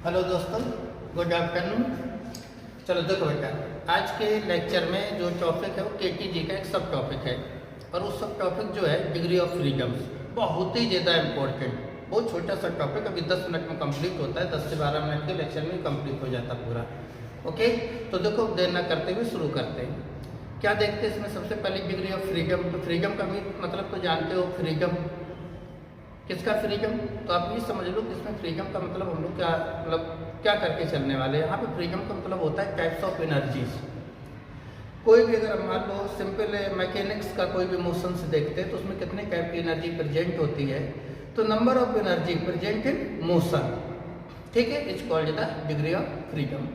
Hello दोस्तों, good afternoon. चलो देखो बेटा, आज के लेक्चर में जो टॉपिक है वो केटीजी का एक सब टॉपिक है और उस सब टॉपिक जो है डिग्री ऑफ फ्रीडम्स, बहुत ही ज़्यादा इम्पोर्टेंट। बहुत छोटा सा टॉपिक, अभी 10 मिनट में कंप्लीट होता है, 10 से 12 मिनट के लेक्चर में कंप्लीट हो जाता पूरा। ओके, तो देखो देर ना करते हुए शुरू करते हैं। क्या देखते हैं इसमें? सबसे पहले डिग्री ऑफ फ्रीडम। तो फ्रीडम का भी मतलब तो जानते हो, फ्रीडम किसका फ्रीडम? तो आप ये समझ लो कि इसमें फ्रीडम का मतलब हम लोग क्या करके चलने वाले हैं। यहाँ पे फ्रीडम का मतलब होता है टाइप्स ऑफ एनर्जीज। कोई भी अगर मान लो सिंपल मैकेनिक्स का कोई भी मोशन से देखते हैं तो उसमें कितने टाइप की एनर्जी प्रेजेंट होती है, तो number of energy present in motion, ठीक है, is called the degree of freedom.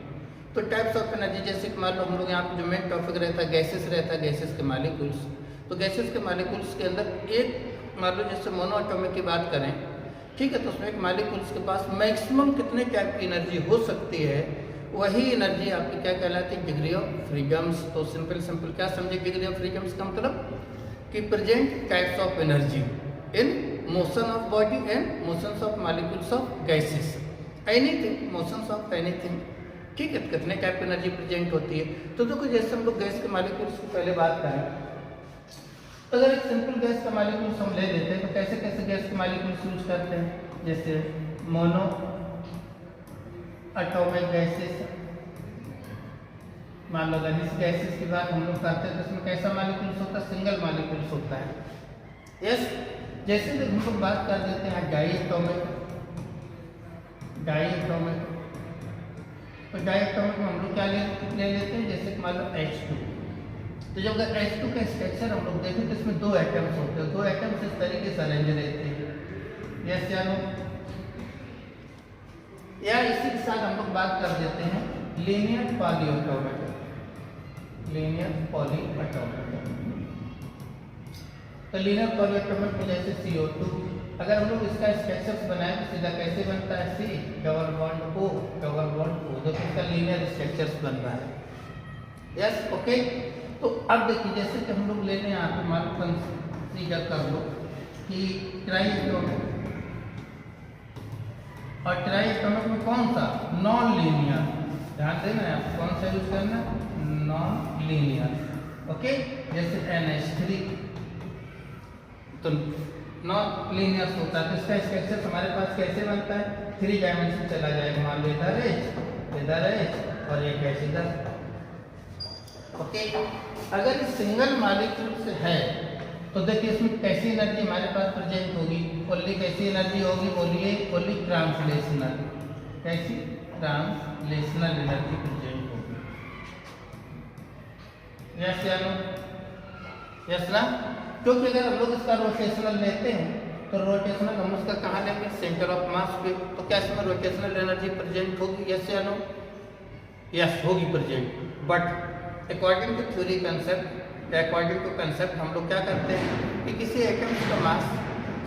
तो टाइप्स ऑफ एनर्जी, जैसे कि मान लो हम लोग यहाँ पे जो मेन टॉपिक रहता है गैसेस रहता है, गैसेस के मालिक्यूल्स। तो गैसेस के मालिक्यूल्स के अंदर एक मान लो जैसे मोनो एटॉमिक की बात करें, ठीक है, तो उसमें एक मालिक्यूल्स के पास मैक्सिमम कितने टाइप की एनर्जी हो सकती है, वही एनर्जी आपकी क्या कहलाती है? Degree of freedoms. तो सिंपल क्या समझे डिग्री ऑफ फ्रीडम्स का मतलब? कि present types of energy in motion of body and motions of molecules of gases, anything, motions of anything, ठीक है। कितने टाइप की एनर्जी प्रेजेंट होती है? तो देखो जैसे हम लोग गैस के मालिक्यूल्स की पहले बात करें, अगर एक सिंपल गैस का मालिक्यूल्स हम ले लेते हैं तो कैसे कैसे गैस के मालिक्यूल्स यूज करते हैं? जैसे मोनो एटॉमिक गैसेस, मान लो अगर इस गैसेस की बात हम लोग करते हैं तो इसमें कैसा मालिक्यूल्स होता है? सिंगल मालिक्यूल्स होता है, यस। जैसे हम लोग बात कर देते हैं डायटोमिक, तो डायटोमिक में हम लोग क्या ले लेते हैं? जैसे मान लो H2। तो जब अगर H2 का स्ट्रक्चर हम लोग देखें तो इसमें दो एटम्स होते हैं, दो एटम्स इस तरीके से अरेंज रहते हैं, यस या नो? या इसी के साथ हम लोग बात कर देते हैं लीनियर पॉलीएटॉमिक, तो लीनियर पॉलीएटॉमिक में जैसे CO2, अगर हम लोग इसका स्ट्रक्चर बनाए तो सीधा कैसे बनता है? C डबल बॉन्ड O, तो इसका लीनियर स्ट्रक्चर बन रहा है, यस, ओके। तो अब देखिए जैसे कि हम लोग लेने यहाँ पे मान कंसीडर कर लो कि ट्राइएटॉमिक, और ट्राइएटॉमिक में कौन सा? नॉन लीनियर, ध्यान देना है आप, कौन सा यूज करना? Non linear, okay. जैसे NH3 तो नॉन लीनियर होता है, तो इसका स्ट्रक्चर हमारे पास कैसे बनता है? 3 डायमेंशन चला जाएगा, मान लो इधर H और एक H इधर, ओके। अगर इस सिंगल मालिक्यूल से है तो देखिए इसमें कैसी एनर्जी हमारे पास प्रेजेंट होगी? ओनली कैसी एनर्जी होगी? बोलिए, ओनली ट्रांसलेशनल, कैसी? ट्रांसलेशनल एनर्जी प्रेजेंट होगी, यस या नो? यस ना? क्योंकि अगर हम लोग इसका रोटेशनल लेते हैं तो रोटेशनल हम उसका कहाँ लेंगे? सेंटर ऑफ मास पे। तो क्या इसमें रोटेशनल एनर्जी प्रेजेंट होगी? यस या नो? यस, होगी present. But according to theory concept, according to concept हम लोग क्या करते हैं कि किसी एटम्स का मास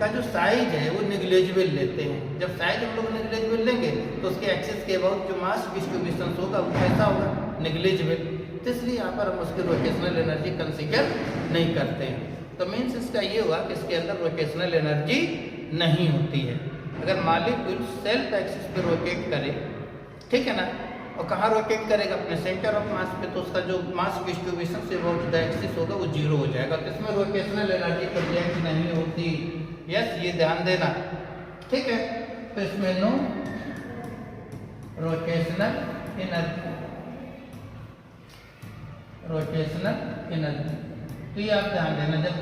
का जो साइज है वो निग्लेजिबल लेते हैं। जब साइज हम लोग निग्लेजिबल लेंगे तो उसके एक्सेस के अबाउट जो मास डिस्ट्रीब्यूशन होगा वो कैसा होगा? निग्लेजिबल। तो इसलिए यहाँ पर हम उसकी रोटेशनल एनर्जी कंसीडर नहीं करते हैं। तो मीन्स इसका ये हुआ कि इसके अंदर रोटेशनल एनर्जी नहीं होती है। अगर मॉलिक्यूल सेल्फ एक्सिस पे रोटेट करे, ठीक है ना, और कहाँ रोटेट करेगा? अपने सेंटर ऑफ मास पे, तो उसका जो mass distribution say about the axis होगा वो जीरो हो जाएगा, तो इसमें रोटेशनल एनर्जी प्रेजेंट नहीं होती, यस, ये ध्यान देना, ठीक है। तो इसमें नो रोटेशनल एनर्जी, तो ये आप ध्यान देना, जब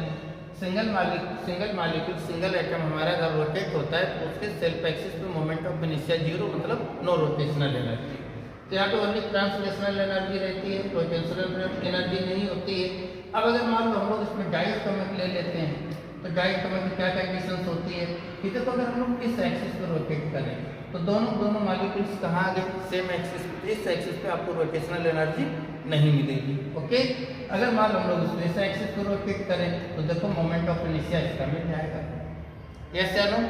सिंगल मालिक्यूल सिंगल एटम हमारा अगर रोटेट होता है तो उसके सेल्फ एक्सिस पे मोमेंट ऑफ इनर्शिया जीरो, मतलब नो रोटेशनल एनर्जी। तो यहाँ पे ओनली ट्रांसलेशनल एनर्जी रहती है, रोटेशनल एनर्जी नहीं होती है। अब अगर मान लो हम लोग इसमें डायटोमिक ले लेते हैं तो डायटोमिक में क्या कंडीशंस होती है कि देखो अगर हम लोग इस एक्सिस पर रोटेट करें तो दोनों मालिक्यूल्स कहाँ आ गए? सेम एक्सिस पे। इस एक्सिस पे आपको रोटेशनल एनर्जी नहीं मिलेगी, ओके। अगर मान लो हम लोग इस एक्सिस पर रोटेट करें तो देखो मोमेंट ऑफ इनर्शिया इसका मिल जाएगा, यस या नो?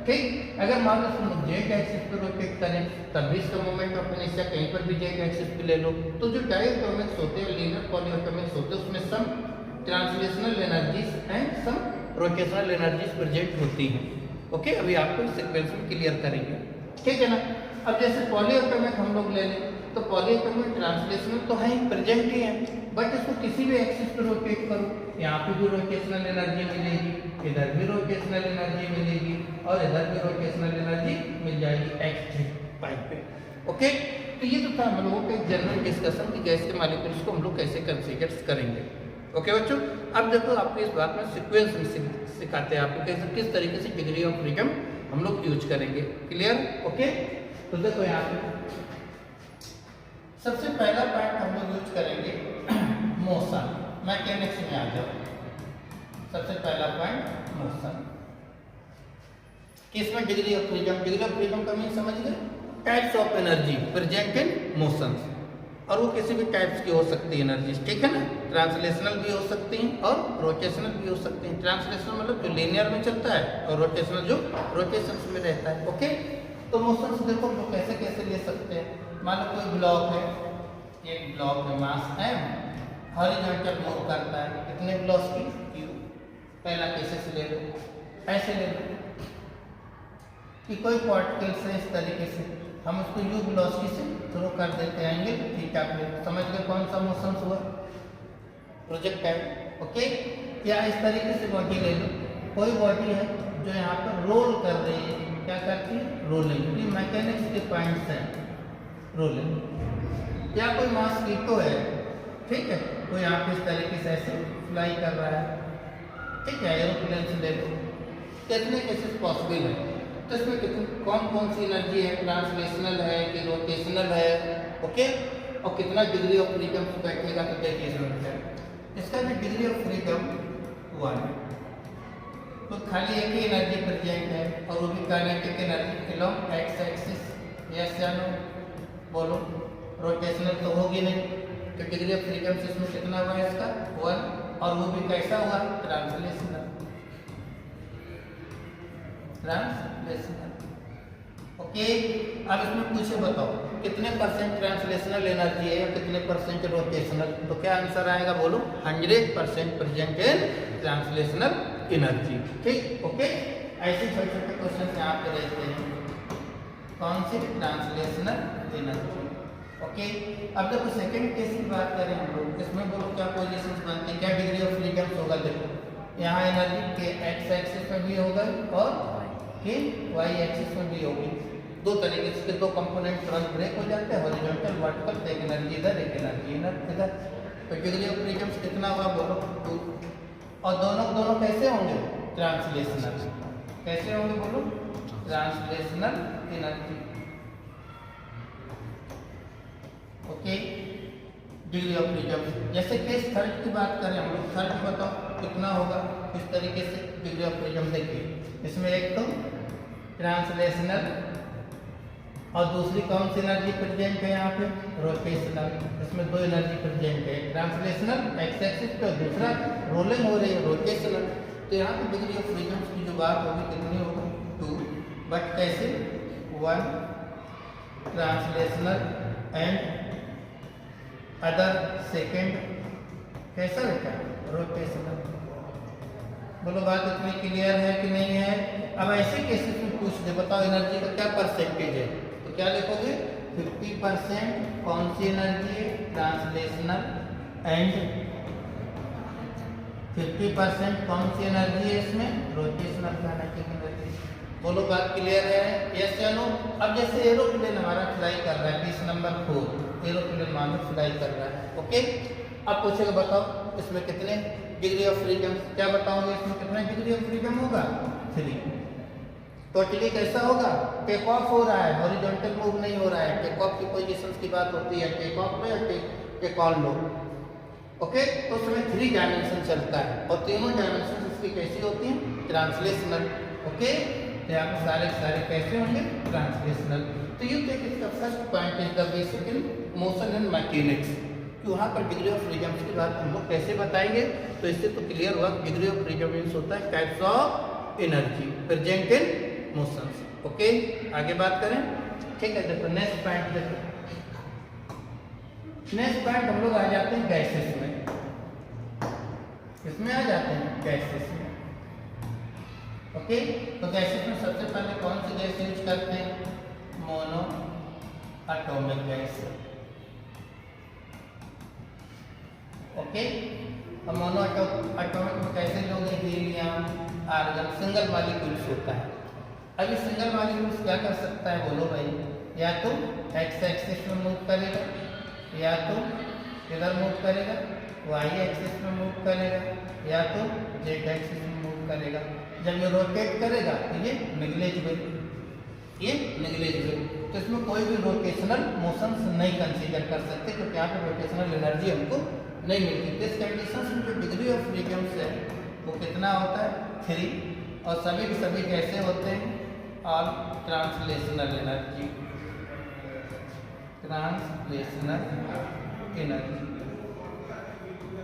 ठीक। अगर मान लो हम लोग जेड एक्सिस पे रोटेट करें तब भी इसका मोमेंट ऑफ इनर्शिया कहीं पर भी जेड एक्सिस पे ले लो। तो जो डायटोमिक्स होते हैं, लीनियर पॉलीएटॉमिक्स होते हैं, उसमें some translational energies and some rotational energies present होती हैं, ओके। अभी आपको सीक्वेंस में क्लियर करेंगे, ठीक है ना? अब जैसे पॉलीएटॉमिक हम लोग ले लें तो पॉलीएटॉमिक ट्रांसलेशनल तो है ही, प्रेजेंट ही है, बट इसको किसी भी एक्सिस पे रोटेट करो, यहाँ पे भी रोटेशनल एनर्जी मिलेगी, इधर भी रोटेशनल एनर्जी मिलेगी और इधर भी रोटेशनल एनर्जी मिल जाएगी एक्स पाइप पे। ओके, तो ये तो था हम लोगों का जनरल डिस्कशन कि गैस के मॉलिक्यूल्स को हम लोग कैसे कंसीडर करेंगे। ओके बच्चों, अब देखो आपको इस बात में सीक्वेंस में सिखाते हैं आपको कैसे किस तरीके से डिग्री ऑफ फ्रीडम हम लोग यूज करेंगे। क्लियर? ओके, तो देखो यहाँ पे सबसे पहला पार्ट हम लोग यूज करेंगे मोशन, मैकेनिक्स में आ जाओ। सबसे पहला पॉइंट मोशन, किसमें degree of freedom, degree of freedom का मीन समझ गए, types of energy present in motions, और वो किसी भी टाइप्स की हो सकती है एनर्जी, ठीक है ना। ट्रांसलेशनल भी हो सकती हैं और रोटेशनल भी हो सकती हैं। ट्रांसलेशनल मतलब जो लीनियर में चलता है और रोटेशनल जो रोटेशंस में रहता है। ओके, तो मोशंस देखो हम लोग कैसे कैसे ले सकते हैं। मान लो कोई ब्लॉक है, एक ब्लॉक है मास m, हॉरिजॉन्टल मूव करता है, कितने वेलोसिटी u, पहला केसेस ले लो, ऐसे ले लो कि कोई पार्टिकल से इस तरीके से हम उसको u वेलोसिटी से थ्रो कर देते हैं एंगल थीटा पे, समझ गए कौन सा मोशन हुआ, प्रोजेक्टाइल। ओके, या इस तरीके से बॉडी ले लो, कोई बॉडी है जो यहाँ पर रोल कर रही है, क्या करती है, रोलिंग, ये मैकेनिक्स के पॉइंट्स हैं, रोलिंग। या कोई मास ईको है, ठीक है, तो यहाँ पे इस तरीके से ऐसे फ्लाई कर रहा है, ठीक है, एरोप्लेन से ले लो, कितने केसेस पॉसिबल है, तो इसमें कितनी कौन कौन सी एनर्जी है, ट्रांसलेशनल है कि रोटेशनल है, ओके, और कितना डिग्री ऑफ फ्रीडम बैठेगा तो देखिए इसका भी डिग्री ऑफ फ्रीडम 1, तो खाली एक ही एनर्जी प्रेजेंट है और वो भी kinetic energy along x axis, yes या नो बोलो, रोटेशनल तो होगी नहीं, तो डिग्री ऑफ फ्रीडम से इसमें कितना हुआ है इसका 1, और वो भी कैसा हुआ, ट्रांसलेशनल, ट्रांसलेशनल। ओके, अब इसमें पूछे बताओ कितने परसेंट ट्रांसलेशनल एनर्जी है या कितने परसेंट रोटेशनल, तो क्या आंसर आएगा बोलो, 100% प्रेजेंट इन ट्रांसलेशनल एनर्जी। ठीक, ओके, ऐसे छोटे छोटे क्वेश्चन यहाँ पे रहते हैं, कौन सी, ट्रांसलेशनल एनर्जी। ओके, अब देखो सेकंड केस की बात करें हम लोग, इसमें बोलो क्या पोजीशंस बनती है, क्या डिग्री ऑफ फ्रीडम होगा, देखो यहाँ एनर्जी के एक्स एक्सिस में भी होगा और के वाई एक्सिस में भी होगी, दो तरीके से दो कंपोनेंट तुरंत ब्रेक हो जाते हैं, हॉरिजॉन्टल वर्टिकल, एक एनर्जी इधर एक एनर्जी इधर, तो डिग्री ऑफ फ्रीडम कितना हुआ बोलो 2, और दोनों कैसे होंगे, ट्रांसलेशनल, कैसे होंगे बोलो, translational energy. Okay, degree of freedom, जैसे केस थर्ड की बात करें हम लोग, थर्ड बताओ कितना होगा, किस तरीके से डिग्री ऑफ फ्रीडम देखिए, इसमें एक तो ट्रांसलेशनल और दूसरी कौन सी एनर्जी प्रेजेंट है यहाँ पे, रोटेशनल, इसमें दो एनर्जी प्रेजेंट है, ट्रांसलेशनल एक्स एक्सिस पे, दूसरा रोलिंग हो रही है रोटेशनल, तो यहाँ पे डिग्री ऑफ फ्रीडम की जो बात होगी कितनी होगी 2, बट कैसे 1 ट्रांसलेशनल एंड अदर सेकेंड कैसा बेटा, रोटेशनल। बोलो बात इतनी क्लियर है कि नहीं है। अब ऐसे केसेस में पूछ दे, बताओ एनर्जी का क्या परसेंटेज है, तो क्या लिखोगे, 50% कौन सी एनर्जी है, ट्रांसलेशनल, एंड 50% कौन सी एनर्जी है इसमें, रोटेशनल काइनेटिक एनर्जी। बोलो बात क्लियर है, यस या नो। अब जैसे एरोप्लेन हमारा फ्लाई कर रहा है, पीस नंबर 4, एरोप्लेन मानो फ्लाई कर रहा है, ओके, अब पूछेगा बताओ इसमें कितने डिग्री ऑफ फ्रीडम, क्या बताओगे इसमें कितना डिग्री ऑफ फ्रीडम होगा, 3, टोटली कैसा होगा, टेक ऑफ हो रहा है, हॉरिजॉन्टल मूव नहीं हो रहा है, टेक ऑफ की पोजीशंस की बात होती है, टेक ऑफ में और टेक ऑन लो, ओके, तो उसमें 3 डायमेंशन चलता है और तीनों डायमेंशन इसकी कैसी होती हैं, ट्रांसलेशनल। ओके, तो यहाँ पे सारे कैसे होंगे, ट्रांसलेशनल। तो यू टेक इसका first point is the basic in motion and mechanics, वहाँ पर डिग्री ऑफ फ्रीडम की बात हम लोग कैसे बताएंगे, तो इससे तो क्लियर हुआ डिग्री ऑफ फ्रीडम मीन्स होता है types of energy present in motions. Okay, आगे बात करें, ठीक है, देखो नेक्स्ट पॉइंट देखो, नेक्स्ट पॉइंट हम लोग आ जाते हैं गैसेस में, इसमें आ जाते हैं गैसेस में। ओके, तो गैसेस में सबसे पहले कौन सी गैस यूज करते हैं, मोनो एटॉमिक गैस। ओके, अब मोनो एटॉमिक में कैसे लोग हीलियम, आर्गन, सिंगल मॉलिक्यूल्स होता है। अब ये सिंगल मॉलिक्यूल्स क्या कर सकता है बोलो भाई, या तो एक्स एक्सिस में मूव करेगा, या तो इधर मूव करेगा, वाई एक्सिस में मूव करेगा, या तो जेड एक्सिस में मूव करेगा। जब ये रोटेट करेगा तो ये नेग्लिजिबल, तो इसमें कोई भी रोटेशनल मोशंस नहीं कंसीडर कर सकते, क्योंकि यहाँ पे रोटेशनल एनर्जी हमको नहीं मिलती। इस कंडीशन में जो डिग्री ऑफ फ्रीडम है वो कितना होता है, 3, और सभी के सभी कैसे होते हैं, ऑल ट्रांसलेशनल एनर्जी,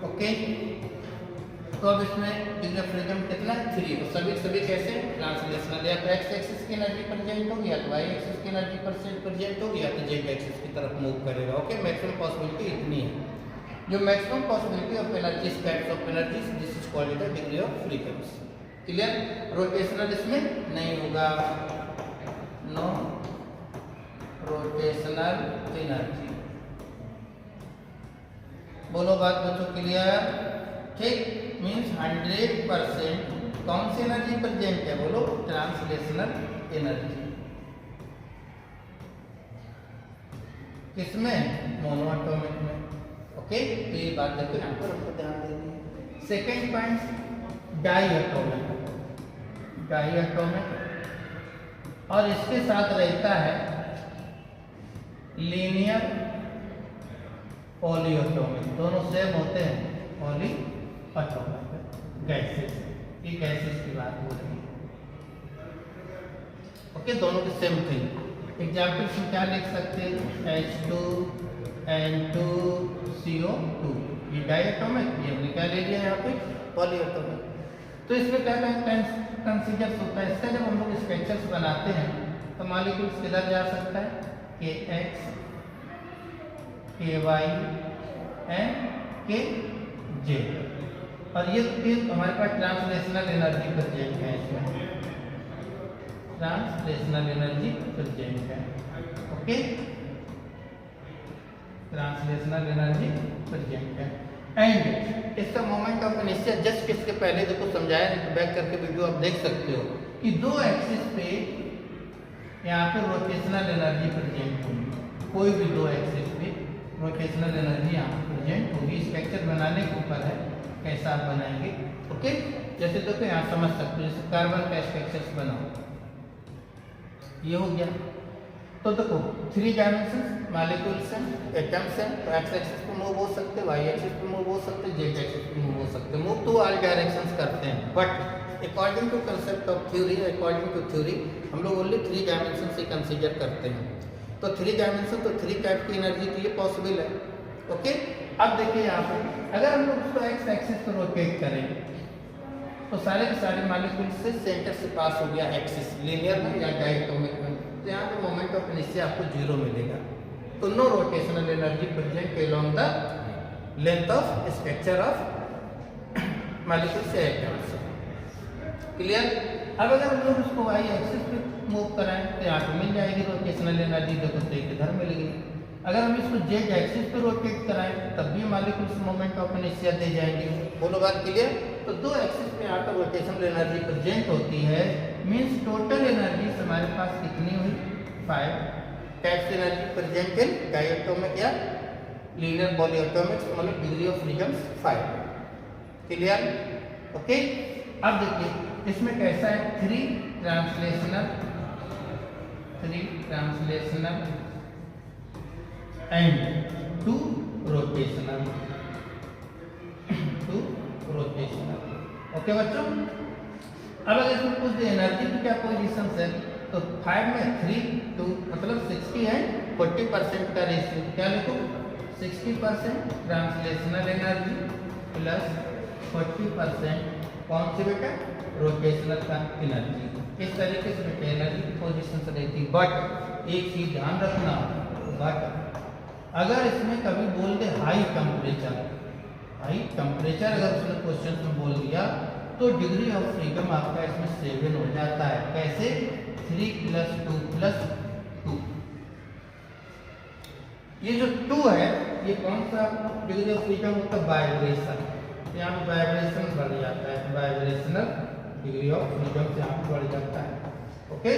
ओके। तो अब इसमें डिग्री ऑफ फ्रीडम कितना है, 3, और सभी के सभी कैसे ट्रांसलेशनल, या तो एक्स एक्सिस की एनर्जी प्रेजेंट होगी, या तो वाई एक्सिस की एनर्जी प्रेजेंट होगी, या तो जेड एक्सिस की तरफ मूव करेगा। ओके, मैक्सिमम पॉसिबिलिटी इतनी है। जो maximum possibility of energy, types of energy, this is called the degree of freedom. Clear, rotational इसमें नहीं होगा, नो रोटेशनल एनर्जी। बोलो बात बच्चों, क्लियर, ठीक, मीन्स 100% कौन सी एनर्जी प्रेजेंट है, बोलो ट्रांसलेशनल एनर्जी। किसमें, मोनो एटॉमिक में। ओके, तो ये बात देखो यहाँ पर हमको ध्यान देनी है। सेकेंड पॉइंट, डाई एटॉमिक, और इसके साथ रहता है लीनियर पॉली एटॉमिक, दोनों सेम होते हैं, पॉली एटॉमिक गैसेस, ये गैसेस की बात हो रही है। ओके, दोनों की सेम थिंग। एग्जाम्पल्स में क्या लिख सकते हैं, H2N2 CO2, ये डाई एटॉमिक, ये हमने क्या ले लिया यहाँ पे, पॉली एटॉमिक। तो इसमें क्या कंसीडर्स होता है, इसका जब हम लोग स्ट्रक्चर्स बनाते हैं तो मॉलिक्यूल्स किधर जा सकता है, KX, KY एंड KJ, और ये फिर हमारे पास ट्रांसलेशनल एनर्जी प्रेजेंट है, इसमें ट्रांसलेशनल एनर्जी प्रेजेंट है। ओके, ट्रांसलेशनल एनर्जी प्रेजेंट है। एंड इसका मोमेंट ऑफ इनर्शिया जस्ट किसके पहले देखो समझाया, तो बैक करके वीडियो आप देख सकते हो कि दो एक्सिस पे यहाँ पे रोटेशनल एनर्जी प्रेजेंट होगी, कोई भी दो एक्सिस पे रोटेशनल एनर्जी यहाँ पे प्रेजेंट होगी। स्ट्रक्चर बनाने के ऊपर है कैसा आप बनाएंगे। ओके, जैसे देखो यहाँ समझ सकते हो, जैसे कार्बन का स्ट्रक्चर बनाओ, ये हो गया। तो देखो 3 डायमेंशन मॉलिक्यूल्स हैं, एटम्स हैं, तो एक्स एक्सिस पे मूव हो सकते, वाई एक्सिस पे मूव हो सकते, जेड एक्सिस पे मूव हो सकते, मूव टू ऑल डायरेक्शंस करते हैं। But according to concept of theory, according to theory हम लोग ओनली 3 डायमेंशन से कंसीडर करते हैं। तो 3 डायमेंशन, तो 3 टाइप की एनर्जी के लिए पॉसिबल है। ओके, अब देखिए यहाँ पे अगर हम लोग उसको एक्स एक्सिस पर रोटेट करें तो सारे के सारे मॉलिक्यूल्स से सेंटर से पास हो गया एक्सिस, लीनियर में या डायटोमिक में, तो यहाँ पे मोमेंट ऑफ इनर्शिया आपको 0 मिलेगा। तो no rotational energy present along the length of structure of molecules या एटम्स। क्लियर। अब अगर हम लोग उसको वाई एक्सिस पे मूव कराएं तो यहाँ पे मिल जाएगी रोटेशनल एनर्जी, देखो तो इधर मिल गई। अगर हम इसको जेड एक्सिस पे रोटेट कराएं तब भी मॉलिक्यूल्स मोमेंट ऑफ इनर्शिया दे जाएंगे। बोलो बात क्लियर। तो दो एक्सिस पे यहाँ पर रोटेशनल एनर्जी प्रेजेंट होती है, मींस टोटल एनर्जी हमारे पास कितनी हुई, 5 types energy present in diatomic या लीनियर पॉलीएटॉमिक्स, मतलब degree of freedom 5। Clear. Okay, अब देखिए इसमें कैसा है, 3 ट्रांसलेशनल एंड 2 रोटेशनल। ओके बच्चों, अब अगर इसमें कुछ एनर्जी की क्या पोजीशन है तो 5 में 3 2 मतलब 60 एंड 40% का रेशियो, क्या लिखो 60% ट्रांसलेशनल एनर्जी प्लस 40% कौन सी बेटा, रोटेशनल का एनर्जी। इस तरीके से बेटा एनर्जी की पोजीशन से रहती। बट एक चीज ध्यान रखना, बट अगर इसमें कभी बोल दे हाई टेम्परेचर अगर उसने क्वेश्चन में बोल दिया तो डिग्री ऑफ फ्रीडम आपका इसमें 7 हो जाता है। कैसे, 3 + 2 + 2। ये जो 2 है ये कौन सा डिग्री ऑफ फ्रीडम होता है? वाइब्रेशन। यहाँ पे वाइब्रेशन बढ़ जाता है, वाइब्रेशनल डिग्री ऑफ फ्रीडम से यहाँ पे बढ़ जाता है। Okay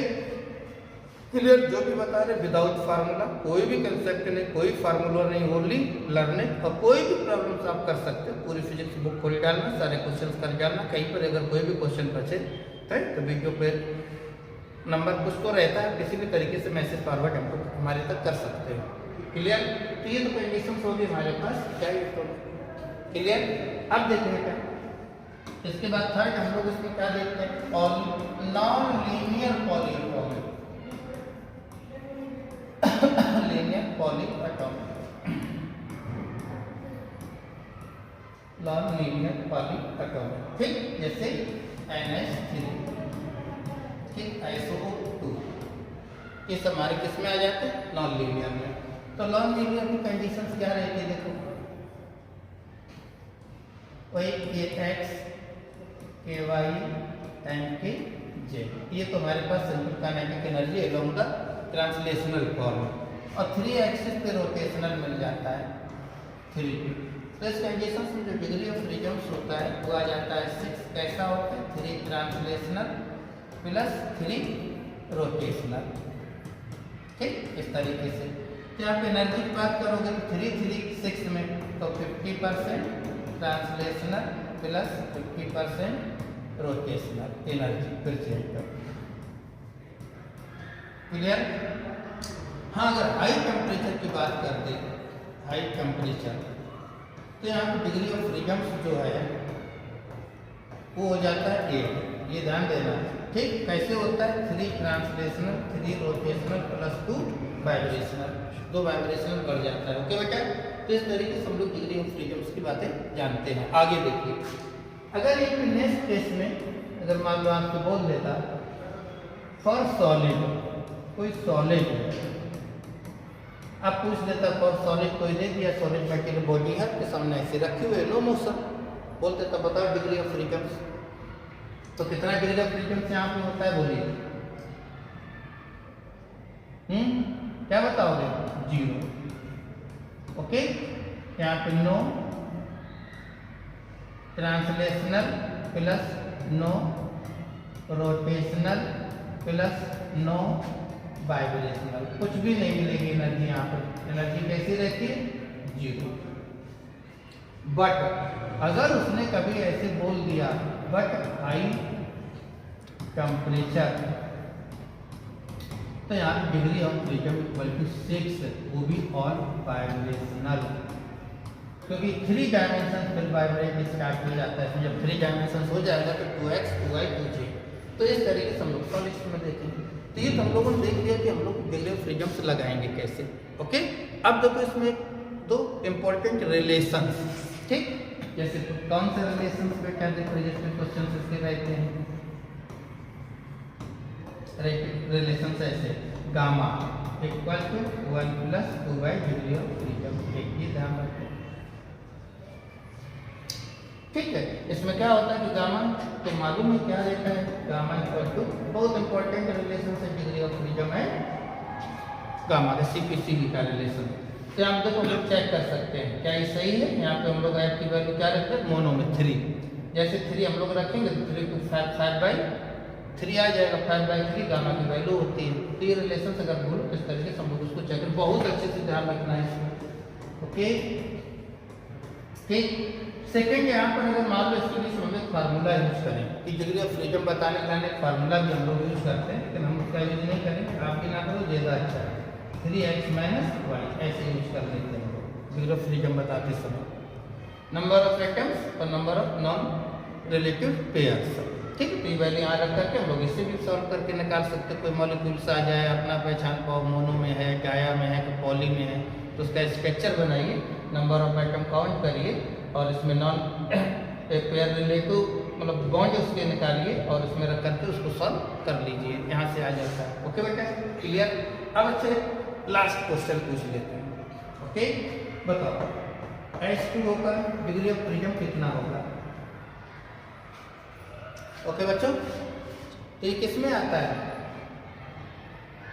clear? जो भी बता रहे विदाउट फार्मूला, कोई भी कंसेप्ट नहीं, कोई फार्मूला नहीं, ओनली लर्निंग। और कोई भी प्रॉब्लम्स आप कर सकते हो, पूरी फिजिक्स बुक खोल डालना, सारे क्वेश्चंस कर डालना। कहीं पर अगर कोई भी क्वेश्चन बचे तो वीडियो पे नंबर कुछ तो रहता है, किसी भी तरीके से मैसेज फॉरवर्ड हमको हमारे तक कर सकते हो। क्लियर? तो ये तो कंडीशन होगी हमारे पास, क्या क्लियर? अब देखेंगे क्या इसके बाद थर्ड हम लोग इसमें क्या देखते हैं? Non linear polyatomic, linear polyatomic, non linear polyatomic. ठीक, जैसे NH3, ठीक, SO2, ये सब हमारे किस में आ जाते हैं? नॉन लीनियर में। तो नॉन लीनियर की कंडीशंस क्या रहती है? देखो वही KX, KY एंड KJ, ये तो हमारे पास central kinetic energy along the translational form, और 3 एक्सिस पे रोटेशनल मिल जाता है 3। तो इस कंडीशन में जो डिग्री ऑफ फ्रीडम होता है वो आ जाता है 6। कैसा होता है? 3 ट्रांसलेशनल प्लस 3 रोटेशनल। ठीक, इस तरीके से। तो आप एनर्जी की बात करोगे तो 3 3 6 में तो 50% translational plus 50% rotational energy present. Clear? हाँ, अगर हाई टेम्परेचर की बात कर दे, हाई टेम्परेचर, तो यहाँ पे डिग्री ऑफ फ्रीडम जो है वो हो जाता है 8। ये ध्यान देना। ठीक, कैसे होता है? 3 translational, 3 rotational plus 2 vibrational, 2 vibrational बढ़ जाता है। ओके बेटा? तो इस तरीके से हम लोग डिग्री ऑफ फ्रीडम्स की बातें जानते हैं। आगे देखिए, अगर एक नेक्स्ट केस में अगर मान लो आपको बोल देता फॉर सॉलिड, कोई सॉलिड आप पूछ देता फॉर सॉलिड, कोई दे दिया सॉलिड मटेरियल बॉडी है आपके सामने ऐसे रखी हुई है, नो मोशन, बोलते तब बताओ डिग्री ऑफ फ्रीडम्स। तो कितना डिग्री ऑफ फ्रीडम्स यहाँ पे होता है? बोलिए। क्या बताओगे? 0। ओके, यहाँ पे no translational plus no rotational plus no vibrational, कुछ भी नहीं मिलेगी एनर्जी। यहाँ पर एनर्जी कैसी रहती है? 0। बट अगर उसने कभी ऐसे बोल दिया बट हाई टेम्परेचर, तो यहाँ degree of freedom equal to 6, वो भी ऑल वाइब्रेशनल, क्योंकि 3 डायमेंशन फिर वाइब्रेट स्टार्ट हो जाता है। जब 3 डायमेंशन हो जाएगा तो 2x 2y 2z। तो इस तरीके से हम लोग सॉलिड्स में देखेंगे। तो ये तो हम लोगों ने देख लिया कि हम लोग डिग्री ऑफ फ्रीडम से लगाएंगे कैसे। ओके, अब देखो इसमें 2 इंपॉर्टेंट रिलेशन। ठीक, जैसे कौन से रिलेशन पे क्या देखो, जैसे क्वेश्चन इसके रहते हैं रिलेशन ऐसे, gamma equal to 1 plus 2 degree of freedom. ये ध्यान रखें। ठीक है, इसमें क्या होता है कि गामा तो मालूम है क्या रहता है? गामा इक्वल टू, बहुत इंपॉर्टेंट रिलेशन है डिग्री ऑफ फ्रीडम है गामा का, CP/CV का रिलेशन। तो हम देखो लोग चेक कर सकते हैं क्या ये सही है। यहाँ पे हम लोग ऐड की वैल्यू क्या रखते हैं? मोनो में 3, जैसे 3 हम लोग रखेंगे तो 3 to 5/3 आ जाएगा। 5/3 गामा की वैल्यू होती है। तो ये रिलेशन अगर भूलो तो इस तरीके से हम लोग उसको चेक करें, बहुत अच्छे से ध्यान रखना है इसमें। ओके, ठीक। सेकेंड, यहाँ पर अगर मान लो इसके लिए हम लोग फार्मूला यूज करें कि डिग्री ऑफ फ्रीडम बताने के लिए फार्मूला भी हम लोग यूज करते हैं, लेकिन हम उसका यूज नहीं करेंगे। आप भी ना करो, ज़्यादा अच्छा है। 3x - y ऐसे यूज कर लेते हैं डिग्री ऑफ फ्रीडम बताते समय। नंबर ऑफ एटम्स और number of non relative pairs. ठीक है, तो ये वैल्यू यहाँ रख करके हम लोग इसे भी सॉल्व करके निकाल सकते हैं। कोई मॉलिक्यूल्स आ जाए, अपना पहचान पाओ, मोनो में है, डाया में है, पॉली में है, तो उसका स्ट्रक्चर बनाइए, नंबर ऑफ एटम काउंट करिए और इसमें नॉन पेयर रिलेटिव मतलब बॉन्ड उसके निकालिए और उसमें रख करके उसको सॉल्व कर लीजिए, यहाँ से आ जाता है। ओके बेटा, क्लियर? अब अच्छे लास्ट क्वेश्चन पूछ लेते हैं। ओके, बताओ H2O का डिग्री ऑफ फ्रीडम कितना होगा? ओके बच्चों, तो ये किस में आता है?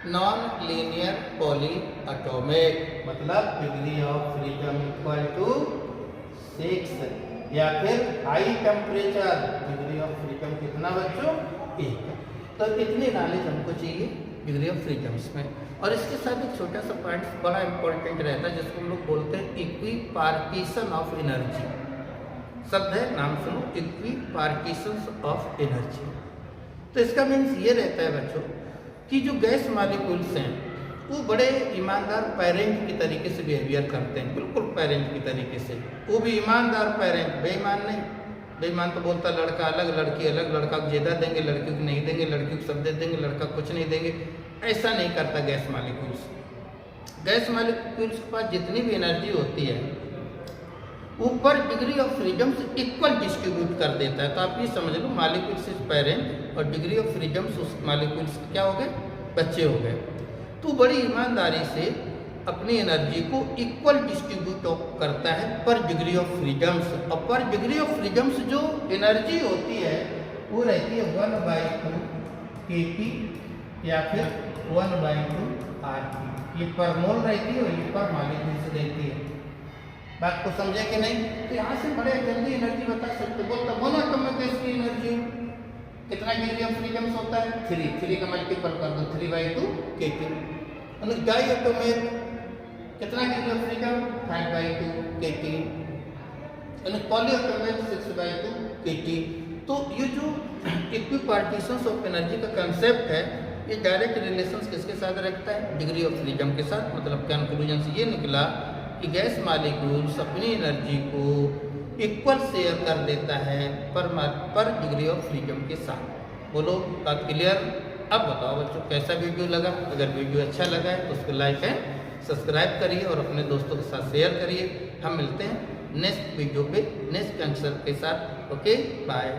नॉन लीनियर पॉली एटॉमिक, मतलब degree of freedom equal to 6, या फिर high temperature degree of freedom कितना बच्चों 1। तो इतनी नॉलेज हमको चाहिए डिग्री ऑफ फ्रीडम्स में। और इसके साथ एक छोटा सा पॉइंट बड़ा इंपॉर्टेंट रहता है जिसको हम लोग बोलते हैं इक्विपार्टीशन ऑफ एनर्जी। शब्द है, नाम सुनो, इक्विपार्टीशन ऑफ एनर्जी। तो इसका मीन्स ये रहता है बच्चों कि जो गैस मॉलिक्यूल्स हैं वो बड़े ईमानदार पेरेंट की तरीके से बिहेवियर करते हैं, बिल्कुल पेरेंट की तरीके से। वो भी ईमानदार पेरेंट, बेईमान नहीं। बेईमान तो बोलता लड़का अलग लड़की अलग, लड़का को ज़्यादा देंगे लड़कियों को नहीं देंगे, लड़कियों को सब दे देंगे लड़का कुछ नहीं देंगे, ऐसा नहीं करता गैस मॉलिक्यूल्स। गैस मॉलिक्यूल्स के पास जितनी भी एनर्जी होती है ऊपर डिग्री ऑफ फ्रीडम से इक्वल डिस्ट्रीब्यूट कर देता है। तो आप ये समझ लो मॉलिक्यूल्स इज पेरेंट और डिग्री ऑफ फ्रीडम्स उस मॉलिक्यूल्स क्या हो गए, बच्चे हो गए। तो बड़ी ईमानदारी से अपनी एनर्जी को इक्वल डिस्ट्रीब्यूट करता है पर डिग्री ऑफ फ्रीडम्स। और पर डिग्री ऑफ फ्रीडम्स जो एनर्जी होती है वो रहती है 1/2 kT या फिर 1/2 RT। ये पर मोल रहती है और ये पर मॉलिक्यूल से रहती है। बात को समझे कि नहीं? तो यहाँ से बड़े जल्दी एनर्जी बता सकते। बोलता मोनोएटॉमिक गैस की एनर्जी कितना डिग्री ऑफ फ्रीडम्स होता है 3 का मल्टीपल कर दो 3/2 kT। डाइएटोमिक कितना degree of freedom 5/2 kT। Polyatomic 6/2 kT। तो ये जो इक्विपार्टीशंस ऑफ एनर्जी का कंसेप्ट है ये डायरेक्ट रिलेशंस किसके साथ रखता है, डिग्री ऑफ फ्रीडम के साथ। मतलब कंक्लूजन से ये निकला कि गैस मॉलिक्यूल्स अपनी एनर्जी को इक्वल शेयर कर देता है पर डिग्री ऑफ फ्रीडम के साथ। बोलो बात क्लियर? अब बताओ बच्चों कैसा वीडियो लगा? अगर वीडियो अच्छा लगा है तो उसको लाइक एंड सब्सक्राइब करिए और अपने दोस्तों के साथ शेयर करिए। हम मिलते हैं नेक्स्ट वीडियो पे नेक्स्ट आंसर के साथ। Okay bye.